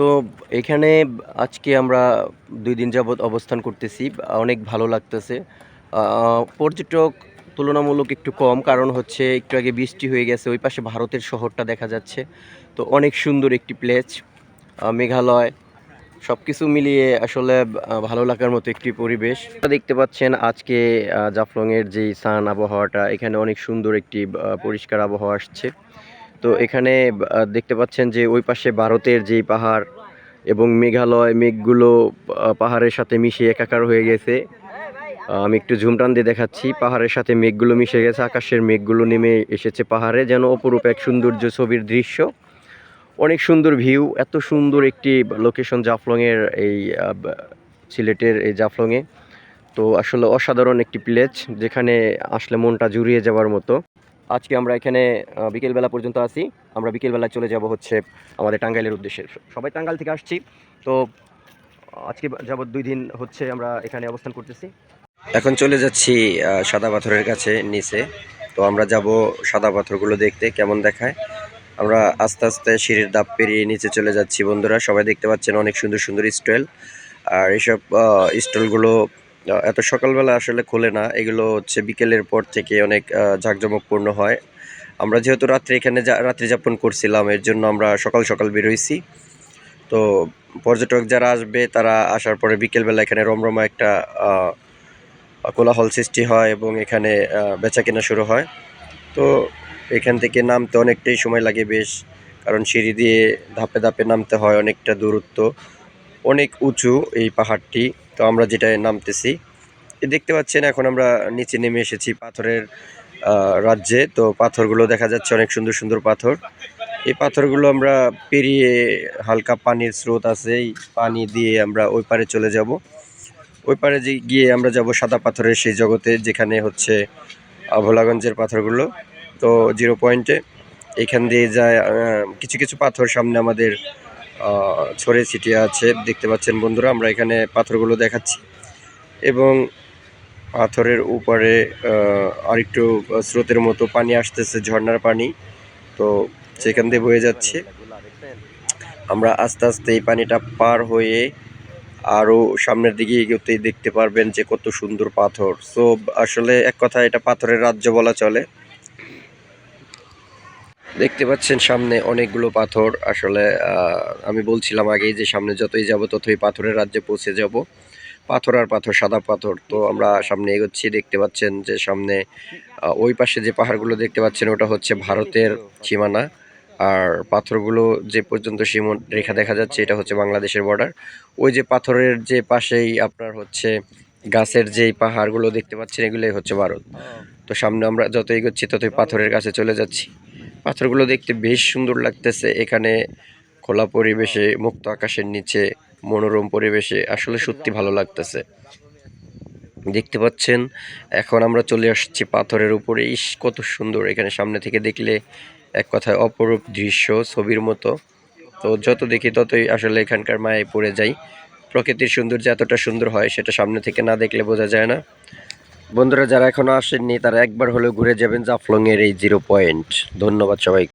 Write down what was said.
তো এখানে আজকে আমরা ২ দিন যাবৎ অবস্থান করতেছি। অনেক ভালো লাগতেছে। পর্যটক তুলনামূলক একটু কম, কারণ হচ্ছে একটু আগে বৃষ্টি হয়ে গেছে। ওই পাশে ভারতের শহরটা দেখা যাচ্ছে। তো অনেক সুন্দর একটি প্লেস। মেঘালয় সবকিছু মিলিয়ে আসলে ভালো লাগার মতো একটি পরিবেশ। দেখতে পাচ্ছেন আজকে জাফলংয়ের যেই আবহাওয়াটা, এখানে অনেক সুন্দর একটি পরিষ্কার আবহাওয়া আসছে। তো এখানে দেখতে পাচ্ছেন যে ওই পাশে ভারতের যেই পাহাড় এবং মেঘালয়, মেঘগুলো পাহাড়ের সাথে মিশে একাকার হয়ে গেছে। আমি একটু ঝুম টান দিয়ে দেখাচ্ছি। পাহাড়ের সাথে মেঘগুলো মিশে গেছে, আকাশের মেঘগুলো নেমে এসেছে পাহাড়ে, যেন অপরূপ এক সৌন্দর্য ছবির দৃশ্য। অনেক সুন্দর ভিউ, এত সুন্দর একটি লোকেশন জাফলংয়ের এই সিলেটের এই জাফলংয়ে। তো আসলে অসাধারণ একটি প্লেস, যেখানে আসলে মনটা জুড়িয়ে যাওয়ার মতো। আজকে আমরা এখানে বিকেলবেলা পর্যন্ত আছি। আমরা বিকেলবেলায় চলে যাব হচ্ছে আমাদের টাঙ্গাইলের উদ্দেশ্যে। সবাই টাঙ্গাইল থেকে আসছি। তো আজকে যাবত ২ দিন হচ্ছে আমরা এখানে অবস্থান করতেছি। এখন চলে যাচ্ছি সাদা পাথরের কাছে নিচে। তো আমরা যাব সাদা পাথরগুলো দেখতে কেমন দেখায়। আমরা আস্তে আস্তে সিঁড়ির ধাপ পেরিয়ে নিচে চলে যাচ্ছি বন্ধুরা। সবাই দেখতে পাচ্ছেন অনেক সুন্দর সুন্দর স্টল। আর এইসব স্টলগুলো এত সকালবেলা আসলে খোলে না। এগুলো হচ্ছে বিকেলের পর থেকে অনেক জাঁকজমকপূর্ণ হয়। আমরা যেহেতু রাত্রে এখানে রাত্রি যাপন করছিলাম, এর জন্য আমরা সকাল সকাল বেরোইছি। তো পর্যটক যারা আসবে তারা আসার পরে বিকেলবেলা এখানে রমরমা একটা কোলাহল সৃষ্টি হয় এবং এখানে বেচা কেনা শুরু হয়। তো এখান থেকে নামতে অনেকটাই সময় লাগে বেশ, কারণ সিঁড়ি দিয়ে ধাপে ধাপে নামতে হয়, অনেকটা দূরত্ব, অনেক উঁচু এই পাহাড়টি। তো আমরা যেটায় নামতেছি, দেখতে পাচ্ছেন এখন আমরা নিচে নেমে এসেছি পাথরের রাজ্যে। তো পাথরগুলো দেখা যাচ্ছে অনেক সুন্দর সুন্দর পাথর। এই পাথরগুলো আমরা পেরিয়ে হালকা পানির স্রোত আছে, এই পানি দিয়ে আমরা ওই পারে চলে যাব। ওই পারে গিয়ে আমরা যাব সাদা পাথরের সেই জগতে, যেখানে হচ্ছে ভোলাগঞ্জের পাথরগুলো। তো 0 পয়েন্টে এখান দিয়ে যায় কিছু কিছু পাথর সামনে আমাদের ছড়ে ছিটিয়ে আছে, দেখতে পাচ্ছেন বন্ধুরা। আমরা এখানে পাথরগুলো দেখাচ্ছি এবং পাথরের উপরে আরেকটু স্রোতের মতো পানি আসতেছে, ঝর্ণার পানি। তো সেখান দিয়ে বয়ে যাচ্ছে। আমরা আস্তে আস্তে এই পানিটা পার হয়ে আরও সামনের দিকে এগোতেই দেখতে পারবেন যে কত সুন্দর পাথর। সো আসলে এক কথা এটা পাথরের রাজ্য বলা চলে। দেখতে পাচ্ছেন সামনে অনেকগুলো পাথর। আসলে আমি বলছিলাম আগেই যে সামনে যতই যাব ততই পাথরের রাজ্যে পৌঁছে যাব। পাথর আর পাথর, সাদা পাথর। তো আমরা সামনে এগোচ্ছি, দেখতে পাচ্ছেন যে সামনে ওই পাশে যে পাহাড়গুলো দেখতে পাচ্ছেন ওটা হচ্ছে ভারতের সীমানা। আর পাথরগুলো যে পর্যন্ত সীমা রেখা দেখা যাচ্ছে এটা হচ্ছে বাংলাদেশের বর্ডার। ওই যে পাথরের যে পাশেই আপনার হচ্ছে গাছের যেই পাহাড়গুলো দেখতে পাচ্ছেন এগুলোই হচ্ছে ভারত। তো সামনে আমরা যত এগোচ্ছি ততই পাথরের কাছে চলে যাচ্ছি। পাথরগুলো দেখতে বেশ সুন্দর লাগতেছে। এখানে খোলা পরিবেশে, মুক্ত আকাশের নিচে, মনোরম পরিবেশে আসলে সত্যি ভালো লাগতেছে। দেখতে পাচ্ছেন এখন আমরা চলে আসছি পাথরের উপরে। ইস কত সুন্দর! এখানে সামনে থেকে দেখলে এক কথায় অপরূপ দৃশ্য, ছবির মতো। তো যত দেখি ততই আসলে এখানকার মায়ায় পড়ে যাই। প্রকৃতির সৌন্দর্য এতটা সুন্দর হয় সেটা সামনে থেকে না দেখলে বোঝা যায় না। বন্ধুরা যারা এখনো আসেননি তারা একবার হলেও ঘুরে যাবেন জাফলংয়ের এই 0 পয়েন্ট। ধন্যবাদ সবাই।